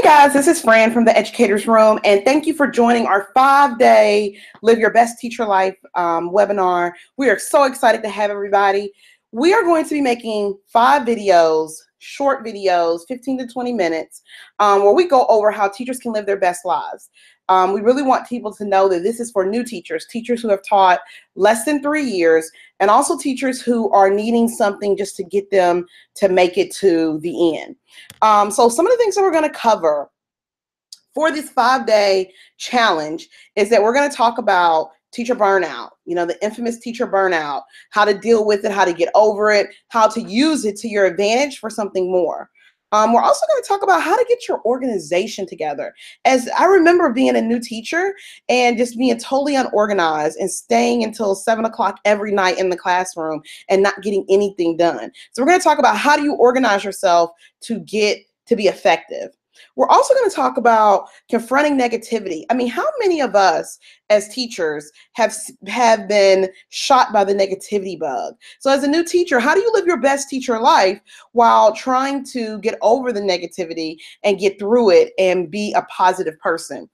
Guys, this is Fran from the Educators Room, and thank you for joining our 5-day Live Your Best Teacher Life webinar. We are so excited to have everybody. We are going to be making 5 videos, short videos, 15 to 20 minutes, where we go over how teachers can live their best lives. We really want people to know that this is for new teachers, teachers who have taught less than 3 years, and also teachers who are needing something just to get them to make it to the end. So some of the things that we're going to cover for this 5-day challenge is that we're going to talk about teacher burnout, the infamous teacher burnout, how to deal with it, how to get over it, how to use it to your advantage for something more. We're also going to talk about how to get your organization together. As I remember being a new teacher and just being totally unorganized and staying until 7 o'clock every night in the classroom and not getting anything done. So we're going to talk about how do you organize yourself to get to be effective. We're also going to talk about confronting negativity. I mean, how many of us as teachers have been shot by the negativity bug? So as a new teacher, how do you live your best teacher life while trying to get over the negativity and get through it and be a positive person?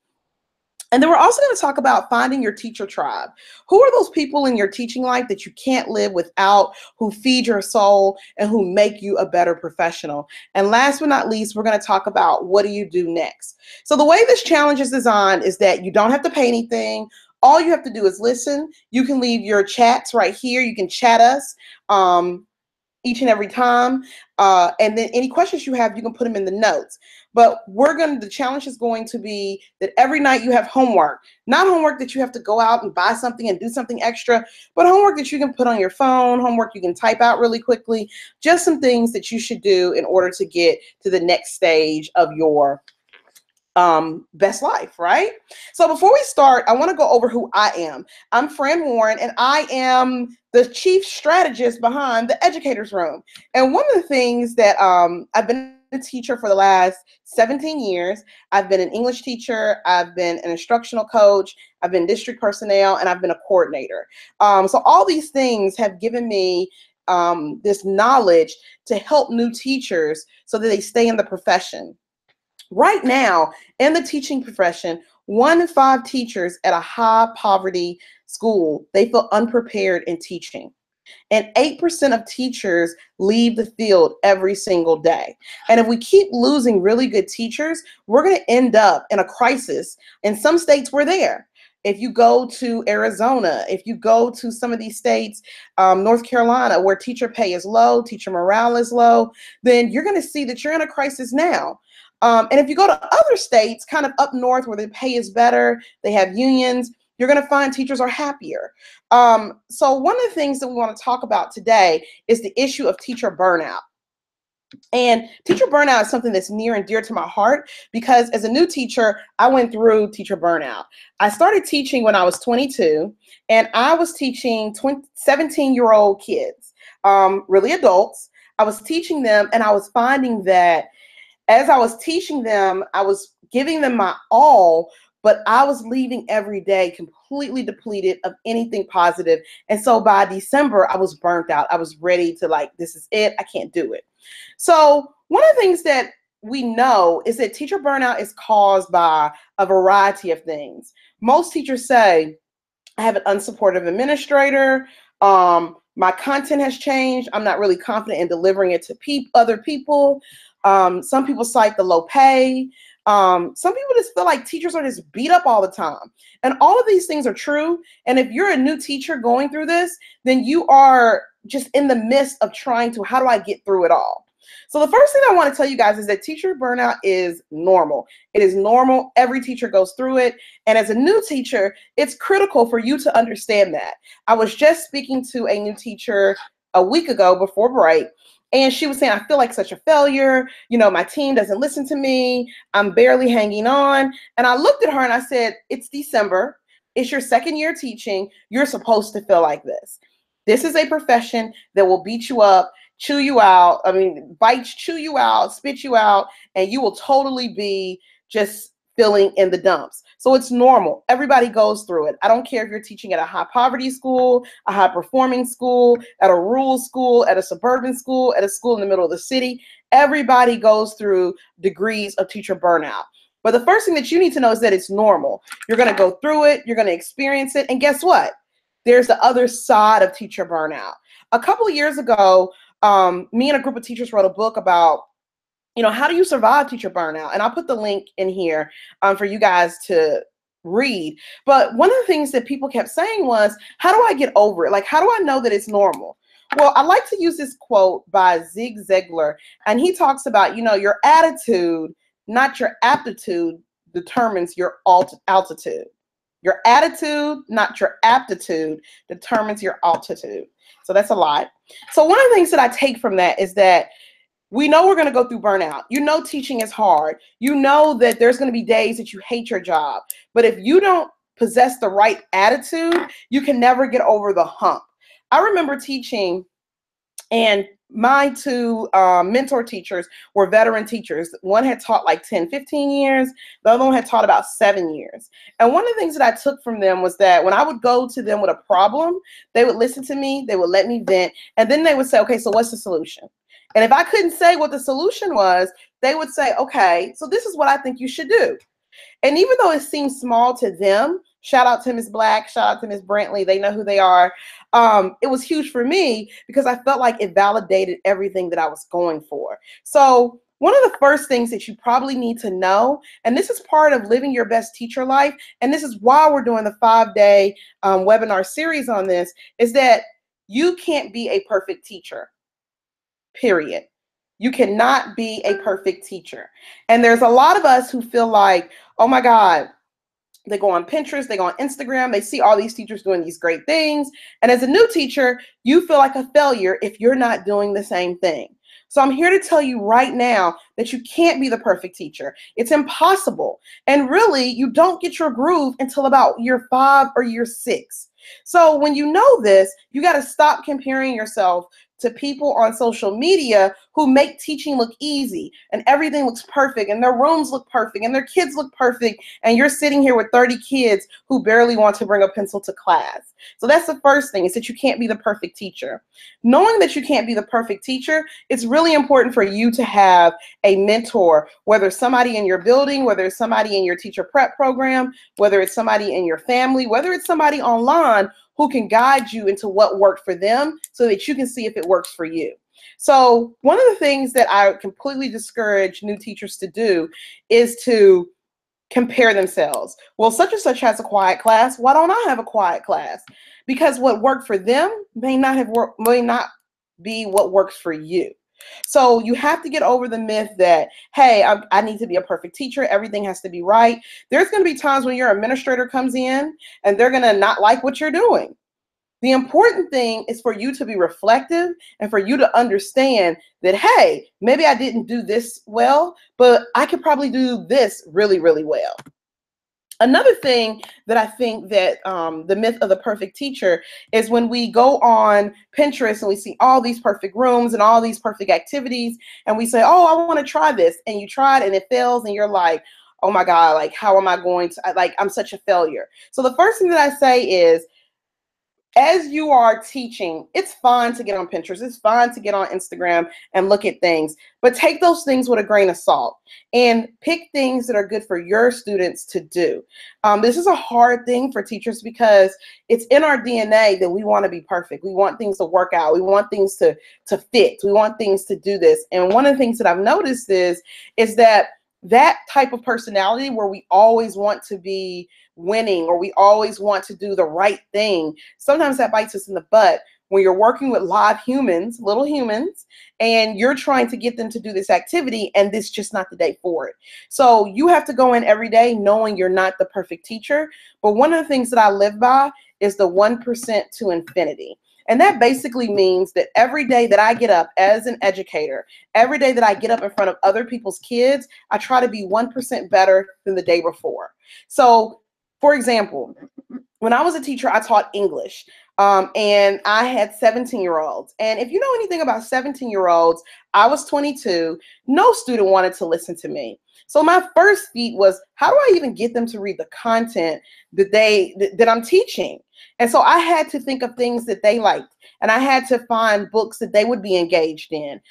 And then we're also going to talk about finding your teacher tribe. Who are those people in your teaching life that you can't live without, who feed your soul and who make you a better professional? And last but not least, we're going to talk about what do you do next. So the way this challenge is designed is that you don't have to pay anything. All you have to do is listen. You can leave your chats right here. You can chat us each and every time. And then any questions you have, you can put them in the notes. But the challenge is going to be that every night you have homework, not homework that you have to go out and buy something and do something extra, but homework that you can put on your phone, homework you can type out really quickly, just some things that you should do in order to get to the next stage of your best life, right? So before we start, I want to go over who I am. I'm Fran Warren, and I am the chief strategist behind the Educators Room. And one of the things that I've been a teacher for the last 17 years. I've been an English teacher, I've been an instructional coach, I've been district personnel, and I've been a coordinator. So all these things have given me this knowledge to help new teachers so that they stay in the profession. Right now, in the teaching profession, 1 in 5 teachers at a high poverty school, they feel unprepared in teaching. And 8% of teachers leave the field every single day. And if we keep losing really good teachers, we're going to end up in a crisis. In some states, we're there. If you go to Arizona, if you go to some of these states, North Carolina, where teacher pay is low, teacher morale is low, then you're going to see that you're in a crisis now. And if you go to other states, kind of up north where the pay is better, they have unions, you're going to find teachers are happier. So one of the things that we want to talk about today is the issue of teacher burnout. And teacher burnout is something that's near and dear to my heart because as a new teacher, I went through teacher burnout. I started teaching when I was 22, and I was teaching 17-year-old kids, really adults. I was teaching them, and I was finding that as I was teaching them, I was giving them my all, but I was leaving every day completely depleted of anything positive. And so by December, I was burnt out. I was ready to this is it. I can't do it. So one of the things that we know is that teacher burnout is caused by a variety of things. Most teachers say, I have an unsupportive administrator. My content has changed. I'm not really confident in delivering it to other people. Some people cite the low pay. Some people just feel like teachers are just beat up all the time. And all of these things are true. And if you're a new teacher going through this, then you are just in the midst of trying to, how do I get through it all? So the first thing I want to tell you guys is that teacher burnout is normal. It is normal. Every teacher goes through it. And as a new teacher, it's critical for you to understand that. I was just speaking to a new teacher a week ago before break, and she was saying, I feel like such a failure. My team doesn't listen to me. I'm barely hanging on. And I looked at her and I said, it's December. It's your 2nd year teaching. You're supposed to feel like this. This is a profession that will beat you up, chew you out. Chew you out, spit you out, and you will totally be just feeling in the dumps. So it's normal. Everybody goes through it. I don't care if you're teaching at a high poverty school, a high performing school, at a rural school, at a suburban school, at a school in the middle of the city. Everybody goes through degrees of teacher burnout. But the first thing that you need to know is that it's normal. You're going to go through it. You're going to experience it. And guess what? There's the other side of teacher burnout. A couple of years ago, me and a group of teachers wrote a book about, how do you survive teacher burnout? And I'll put the link in here for you guys to read. But one of the things that people kept saying was, how do I get over it? Like, how do I know that it's normal? Well, I like to use this quote by Zig Ziglar, and he talks about, your attitude, not your aptitude, determines your altitude. Your attitude, not your aptitude, determines your altitude. So that's a lot. So one of the things that I take from that is that we know we're going to go through burnout. Teaching is hard. That there's going to be days that you hate your job. But if you don't possess the right attitude, you can never get over the hump. I remember teaching, and my two mentor teachers were veteran teachers. One had taught like 10, 15 years. The other one had taught about 7 years. And one of the things that I took from them was that when I would go to them with a problem, they would listen to me, they would let me vent, and then they would say, okay, so what's the solution? And if I couldn't say what the solution was, they would say, okay, so this is what I think you should do. And even though it seems small to them, shout out to Ms. Black, shout out to Ms. Brantley, they know who they are. It was huge for me because I felt like it validated everything that I was going for. So one of the first things that you probably need to know, and this is part of living your best teacher life, and this is why we're doing the 5-day webinar series on this, is that you can't be a perfect teacher. Period. You cannot be a perfect teacher. And there's a lot of us who feel like, oh my God, they go on Pinterest, they go on Instagram, they see all these teachers doing these great things. And as a new teacher, you feel like a failure if you're not doing the same thing. So I'm here to tell you right now that you can't be the perfect teacher. It's impossible. And really, you don't get your groove until about year 5 or year 6. So when you know this, you got to stop comparing yourself to people on social media who make teaching look easy and everything looks perfect and their rooms look perfect and their kids look perfect, and you're sitting here with 30 kids who barely want to bring a pencil to class. So that's the first thing, is that you can't be the perfect teacher. Knowing that you can't be the perfect teacher, it's really important for you to have a mentor, whether it's somebody in your building, whether it's somebody in your teacher prep program, whether it's somebody in your family, whether it's somebody online who can guide you into what worked for them so that you can see if it works for you. So one of the things that I completely discourage new teachers to do is to compare themselves. Well, such and such has a quiet class. Why don't I have a quiet class? Because what worked for them may not be what works for you. So you have to get over the myth that, hey, I need to be a perfect teacher. Everything has to be right. There's going to be times when your administrator comes in and they're going to not like what you're doing. The important thing is for you to be reflective and for you to understand that, hey, maybe I didn't do this well, but I could probably do this really, really well. Another thing that I think that the myth of the perfect teacher is when we go on Pinterest and we see all these perfect rooms and all these perfect activities, and we say, oh, I want to try this, and you try it and it fails, and you're like, oh my God, like, how am I going to, like, I'm such a failure. So the first thing that I say is, as you are teaching, it's fine to get on Pinterest, it's fine to get on Instagram and look at things, but take those things with a grain of salt and pick things that are good for your students to do. This is a hard thing for teachers because it's in our DNA that we want to be perfect. We want things to work out. We want things to fit. We want things to do this. And one of the things that I've noticed is that type of personality where we always want to be winning or we always want to do the right thing, sometimes that bites us in the butt when you're working with live humans, little humans, and you're trying to get them to do this activity and this is just not the day for it. So you have to go in every day knowing you're not the perfect teacher. But one of the things that I live by is the 1% to infinity. And that basically means that every day that I get up as an educator, every day that I get up in front of other people's kids, I try to be 1% better than the day before. So, for example, when I was a teacher, I taught English. And I had 17-year-olds. And if you know anything about 17-year-olds, I was 22. No student wanted to listen to me. So my first feat was, how do I even get them to read the content that I'm teaching? And so I had to think of things that they liked, and I had to find books that they would be engaged in.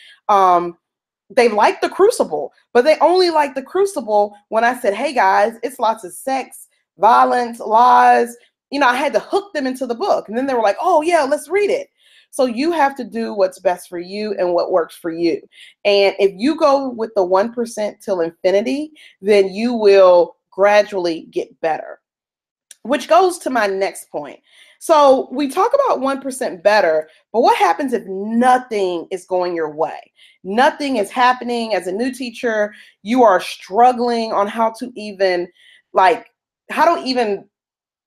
They liked The Crucible, but they only liked The Crucible when I said, hey guys, it's lots of sex, violence, lies. I had to hook them into the book. And then they were like, oh yeah, let's read it. So you have to do what's best for you and what works for you. And if you go with the 1% till infinity, then you will gradually get better. Which goes to my next point. So we talk about 1% better, but what happens if nothing is going your way? Nothing is happening as a new teacher. You are struggling on how to even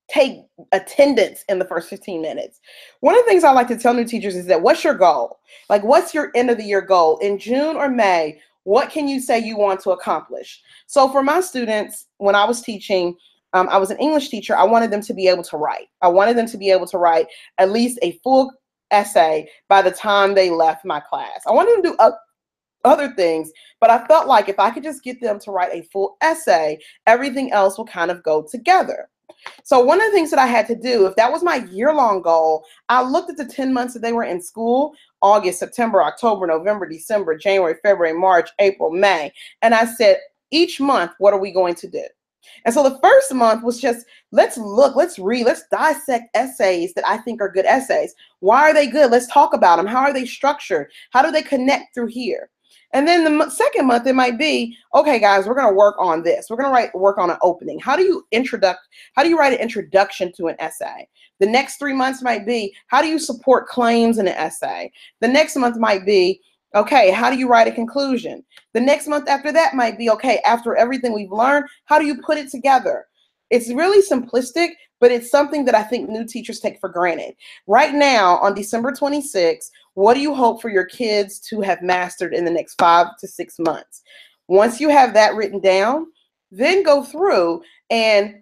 take attendance in the first 15 minutes. One of the things I like to tell new teachers is that, what's your goal? Like, what's your end of the year goal? In June or May, what can you say you want to accomplish? So for my students, when I was teaching, I was an English teacher. I wanted them to be able to write. I wanted them to be able to write at least a full essay by the time they left my class. I wanted them to do other things, but I felt like if I could just get them to write a full essay, everything else will kind of go together. So one of the things that I had to do, if that was my year-long goal, I looked at the 10 months that they were in school: August, September, October, November, December, January, February, March, April, May. And I said, each month, what are we going to do? And so the first month was just, let's look, let's read, let's dissect essays that I think are good essays. Why are they good? Let's talk about them. How are they structured? How do they connect through here? And then the second month, it might be, okay, guys, we're going to work on this. We're going to work on an opening. How do you write an introduction to an essay? The next 3 months might be, how do you support claims in an essay? The next month might be, okay, how do you write a conclusion? The next month after that might be, okay, after everything we've learned, how do you put it together? It's really simplistic, but it's something that I think new teachers take for granted. Right now, on December 26th, what do you hope for your kids to have mastered in the next 5 to 6 months? Once you have that written down, then go through and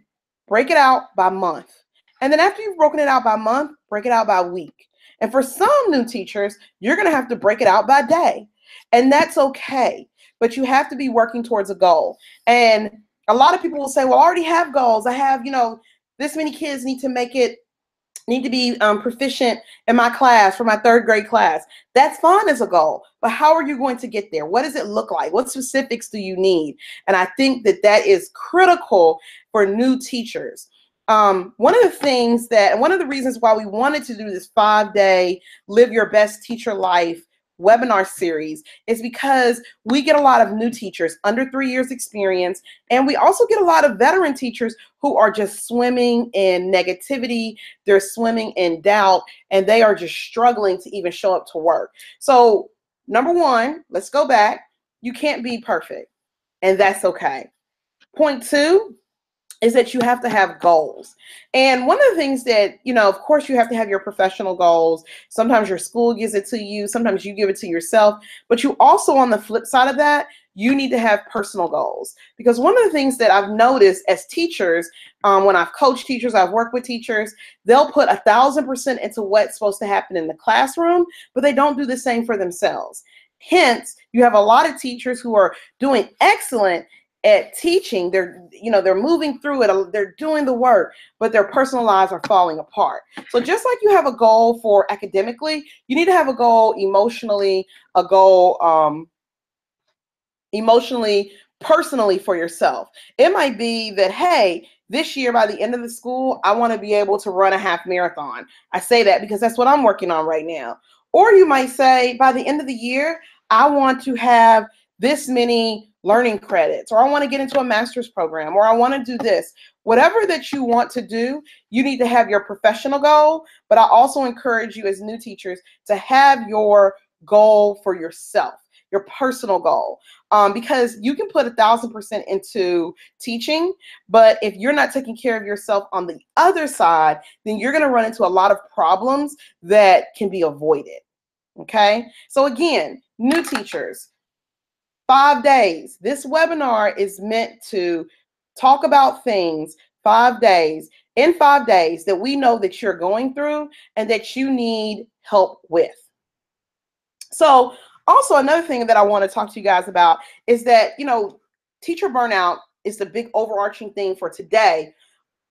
break it out by month. And then after you've broken it out by month, break it out by week. And for some new teachers, you're going to have to break it out by day. And that's okay. But you have to be working towards a goal. And a lot of people will say, well, I already have goals. I have, this many kids need to be proficient in my class for my 3rd grade class. That's fine as a goal, but how are you going to get there? What does it look like? What specifics do you need? And I think that is critical for new teachers. One of the reasons why we wanted to do this 5-day Live Your Best Teacher Life webinar series is because we get a lot of new teachers under 3 years experience, and we also get a lot of veteran teachers who are just swimming in negativity, they're swimming in doubt, and they are just struggling to even show up to work. So number one, let's go back. You can't be perfect, and that's okay. Point 2 is that you have to have goals. And one of the things that, of course, you have to have your professional goals. Sometimes your school gives it to you. Sometimes you give it to yourself. But you also, on the flip side of that, you need to have personal goals. Because one of the things that I've noticed as teachers, when I've coached teachers, I've worked with teachers, they'll put 1,000% into what's supposed to happen in the classroom, but they don't do the same for themselves. Hence, you have a lot of teachers who are doing excellent at teaching. They're moving through it, they're doing the work, but their personal lives are falling apart. So just like you have a goal for academically, you need to have a goal emotionally, personally for yourself. It might be that, hey, this year by the end of the school, I want to be able to run a half marathon. I say that because that's what I'm working on right now. Or you might say, by the end of the year, I want to have this many learning credits, or I want to get into a master's program, or I want to do this. Whatever that you want to do, you need to have your professional goal, but I also encourage you as new teachers to have your goal for yourself, your personal goal, because you can put 1,000% into teaching, but if you're not taking care of yourself on the other side, then you're going to run into a lot of problems that can be avoided. Okay, so again, new teachers, 5 days. This webinar is meant to talk about things 5 days. in 5 days that we know that you're going through and that you need help with. So also another thing that I want to talk to you guys about is that, teacher burnout is the big overarching thing for today.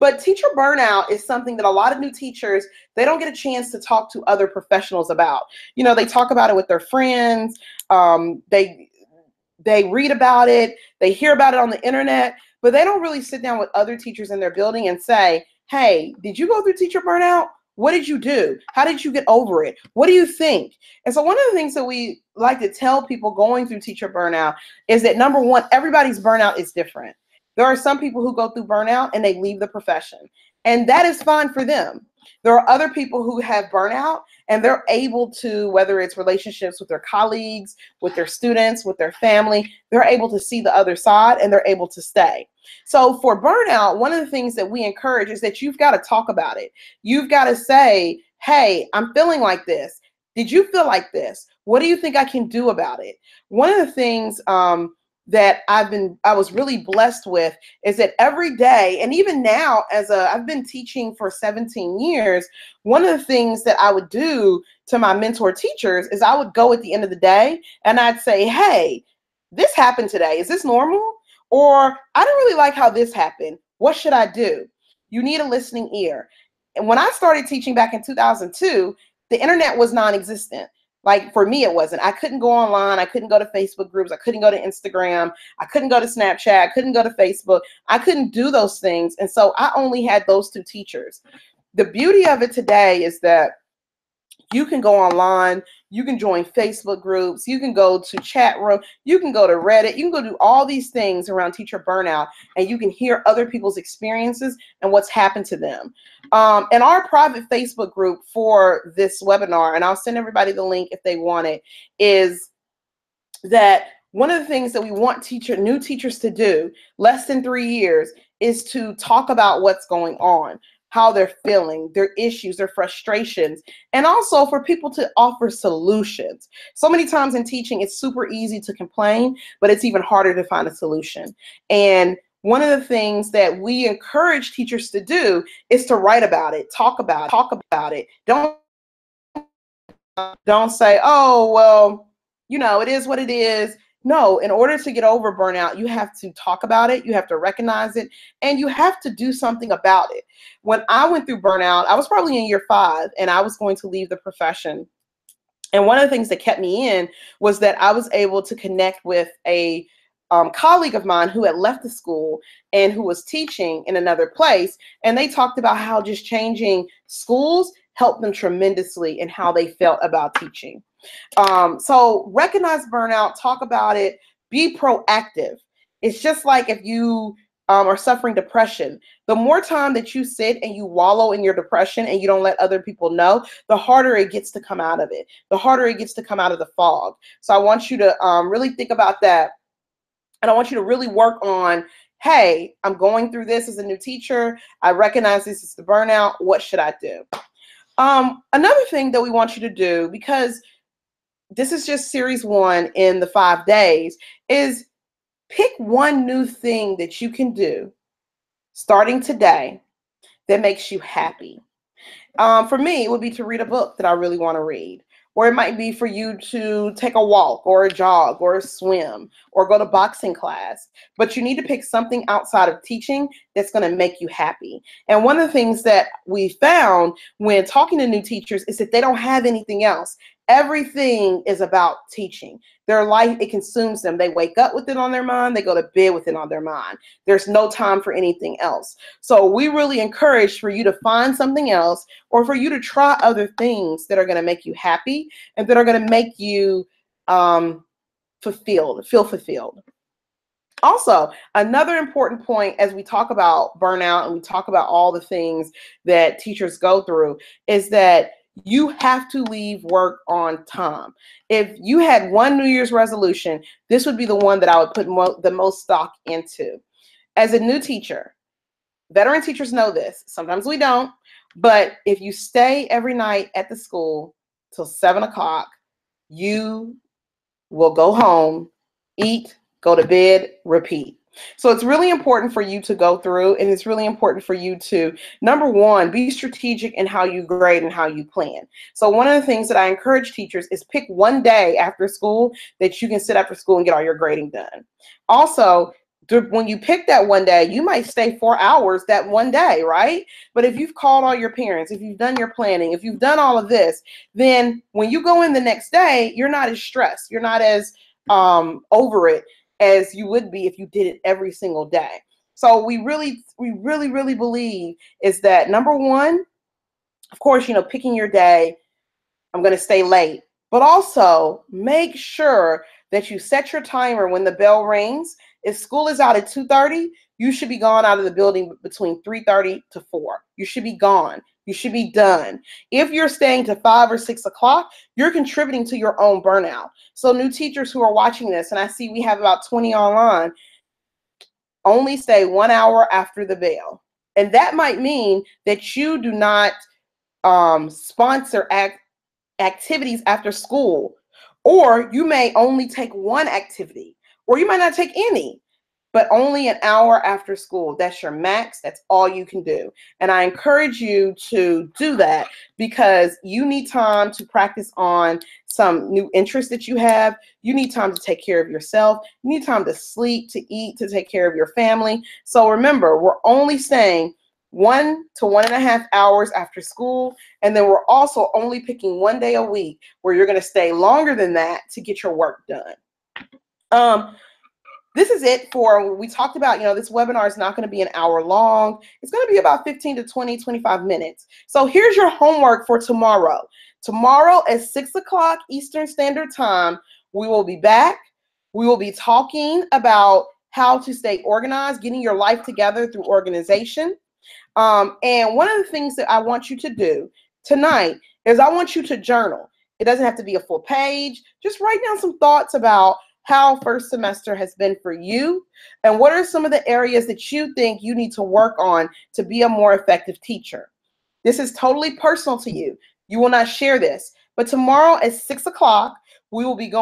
But teacher burnout is something that a lot of new teachers, they don't get a chance to talk to other professionals about. They talk about it with their friends. They read about it. They hear about it on the internet, but they don't really sit down with other teachers in their building and say, hey, did you go through teacher burnout? What did you do? How did you get over it? What do you think? And so one of the things that we like to tell people going through teacher burnout is that, number one, everybody's burnout is different. There are some people who go through burnout and they leave the profession, and that is fine for them. There are other people who have burnout and they're able to, whether it's relationships with their colleagues, with their students, with their family, they're able to see the other side and they're able to stay. So for burnout, one of the things that we encourage is that you've got to talk about it. You've got to say, hey, I'm feeling like this. Did you feel like this? What do you think I can do about it? One of the things that I was really blessed with is that every day, and even now I've been teaching for 17 years, one of the things that I would do to my mentor teachers is I would go at the end of the day and I'd say, hey, this happened today. Is this normal? Or I don't really like how this happened. What should I do? You need a listening ear. And when I started teaching back in 2002, the internet was non-existent. Like for me, it wasn't. I couldn't go online. I couldn't go to Facebook groups. I couldn't go to Instagram. I couldn't go to Snapchat. I couldn't go to Facebook. I couldn't do those things. And so I only had those two teachers. The beauty of it today is that you can go online, you can join Facebook groups, you can go to chat room, you can go to Reddit, you can go do all these things around teacher burnout, and you can hear other people's experiences and what's happened to them. And our private Facebook group for this webinar, and I'll send everybody the link if they want it, is that one of the things that we want new teachers to do, less than 3 years, is to talk about what's going on, how they're feeling, their issues, their frustrations, and also for people to offer solutions. So many times in teaching, it's super easy to complain, but it's even harder to find a solution. And one of the things that we encourage teachers to do is to write about it, talk about it. Don't say, oh, well, it is what it is. No, in order to get over burnout, you have to talk about it, you have to recognize it, and you have to do something about it. When I went through burnout, I was probably in year 5 and I was going to leave the profession. And one of the things that kept me in was that I was able to connect with a colleague of mine who had left the school and who was teaching in another place. And they talked about how just changing schools helped them tremendously in how they felt about teaching. So recognize burnout, talk about it, be proactive. It's just like if you are suffering depression, the more time that you sit and you wallow in your depression and you don't let other people know, the harder it gets to come out of it, the harder it gets to come out of the fog. So I want you to really think about that. And I want you to really work on, hey, I'm going through this as a new teacher. I recognize this is the burnout. What should I do? Another thing that we want you to do, because this is just series 1 in the 5 days, is pick one new thing that you can do starting today that makes you happy. For me, it would be to read a book that I really want to read. Or it might be for you to take a walk or a jog or a swim or go to boxing class. But you need to pick something outside of teaching that's going to make you happy. And one of the things that we found when talking to new teachers is that they don't have anything else. Everything is about teaching. Their life, it consumes them. They wake up with it on their mind. They go to bed with it on their mind. There's no time for anything else. So we really encourage for you to find something else or for you to try other things that are going to make you happy and that are going to make you feel fulfilled. Also, another important point as we talk about burnout and we talk about all the things that teachers go through is that you have to leave work on time. If you had one New Year's resolution, this would be the one that I would put the most stock into. As a new teacher, veteran teachers know this. Sometimes we don't. But if you stay every night at the school till 7 o'clock, you will go home, eat, go to bed, repeat. So it's really important for you to go through, and it's really important for you to, number one, be strategic in how you grade and how you plan. So one of the things that I encourage teachers is pick one day after school that you can sit after school and get all your grading done. Also, when you pick that one day, you might stay 4 hours that one day, right? But if you've called all your parents, if you've done your planning, if you've done all of this, then when you go in the next day, you're not as stressed. You're not as over it as you would be if you did it every single day. So we really believe is that, number one, of course, picking your day. I'm going to stay late, but also make sure that you set your timer when the bell rings. If school is out at 2:30, you should be gone out of the building between 3:30 to 4. You should be gone. You should be done. If you're staying to 5 or 6 o'clock, you're contributing to your own burnout. So new teachers who are watching this, and I see we have about 20 online, only stay 1 hour after the bell. And that might mean that you do not sponsor activities after school, or you may only take one activity, or you might not take any, but only an hour after school. That's your max. That's all you can do. And I encourage you to do that because you need time to practice on some new interests that you have. You need time to take care of yourself. You need time to sleep, to eat, to take care of your family. So remember, we're only staying 1 to 1.5 hours after school. And then we're also only picking one day a week where you're going to stay longer than that to get your work done. This is it for, we talked about, this webinar is not going to be an hour long. It's going to be about 15 to 20, 25 minutes. So here's your homework for tomorrow. Tomorrow at 6 o'clock Eastern Standard Time, we will be back. We will be talking about how to stay organized, getting your life together through organization. And one of the things that I want you to do tonight is I want you to journal. It doesn't have to be a full page. Just write down some thoughts about how first semester has been for you, and what are some of the areas that you think you need to work on to be a more effective teacher. This is totally personal to you. You will not share this, but tomorrow at 6 o'clock, we will be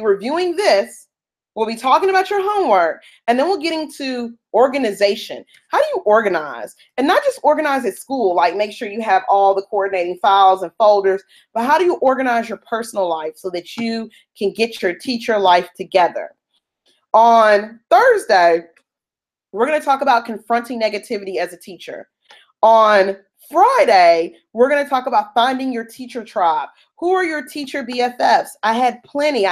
reviewing this. We'll be talking about your homework, and then we'll get into organization. How do you organize? And not just organize at school, like make sure you have all the coordinating files and folders, but how do you organize your personal life so that you can get your teacher life together? On Thursday, we're going to talk about confronting negativity as a teacher. On Friday, we're going to talk about finding your teacher tribe. Who are your teacher BFFs? I have plenty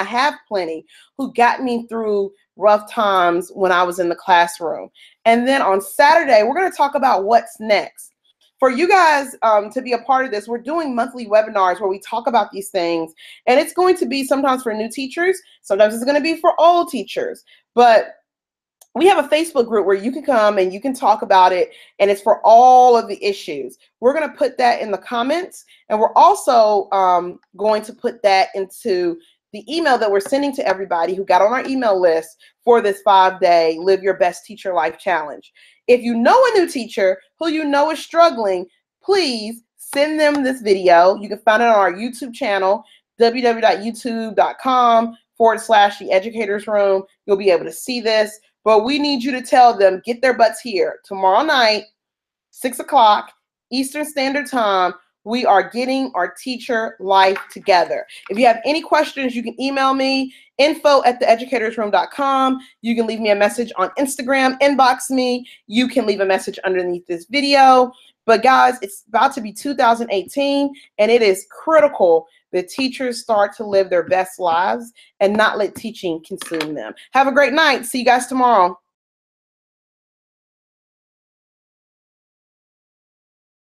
who got me through rough times when I was in the classroom. And then on Saturday, we're going to talk about what's next. For you guys to be a part of this, we're doing monthly webinars where we talk about these things. And it's going to be sometimes for new teachers. Sometimes it's going to be for old teachers. But we have a Facebook group where you can come and you can talk about it, and it's for all of the issues. We're going to put that in the comments, and we're also going to put that into the email that we're sending to everybody who got on our email list for this 5-day Live Your Best Teacher Life Challenge. If you know a new teacher who you know is struggling, please send them this video. You can find it on our YouTube channel, www.youtube.com/The Educators Room. You'll be able to see this. But we need you to tell them, get their butts here. Tomorrow night, 6 o'clock Eastern Standard Time, we are getting our teacher life together. If you have any questions, you can email me, info@theeducatorsroom.com. You can leave me a message on Instagram, inbox me. You can leave a message underneath this video. But guys, it's about to be 2018, and it is critical that teachers start to live their best lives and not let teaching consume them. Have a great night. See you guys tomorrow.